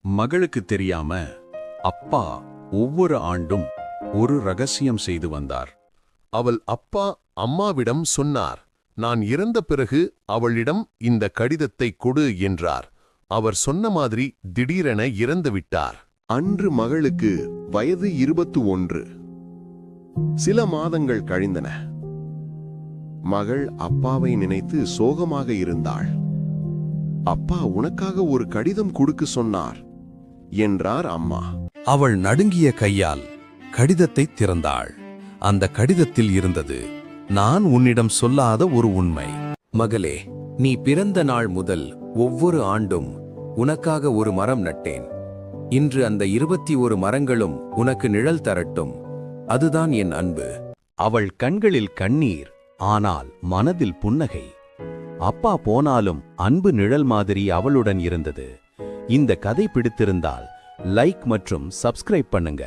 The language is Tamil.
மகளுக்கு தெரியாம அப்பா ஒவ்வொரு ஆண்டும் ஒரு ரகசியம் செய்து வந்தார். அவள் அப்பா அம்மாவிடம் சொன்னார். நான் இறந்த பிறகு அவளிடம் இந்த கடிதத்தை கொடு என்றார். அவர் சொன்ன மாதிரி திடீரென இறந்துவிட்டார். அன்று மகளுக்கு வயது 21. சில மாதங்கள் கழிந்தன. மகள் அப்பாவை நினைத்து சோகமாக இருந்தாள். அப்பா உனக்காக ஒரு கடிதம் கொடுக்க சொன்னார் என்றார் அம்மா. அவள் நடுங்கிய கையால் கடிதத்தை திறந்தாள். அந்த கடிதத்தில் இருந்தது நான் உன்னிடம் சொல்லாத ஒரு உண்மை. மகளே, நீ பிறந்த நாள் முதல் ஒவ்வொரு ஆண்டும் உனக்காக ஒரு மரம் நட்டேன். இன்று அந்த 21 மரங்களும் உனக்கு நிழல் தரட்டும். அதுதான் என் அன்பு. அவள் கண்களில் கண்ணீர், ஆனால் மனதில் புன்னகை. அப்பா போனாலும் அன்பு நிழல் மாதிரி அவளுடன் இருந்தது. இந்த கதை பிடித்திருந்தால் லைக் மற்றும் சப்ஸ்கிரைப் பண்ணுங்க.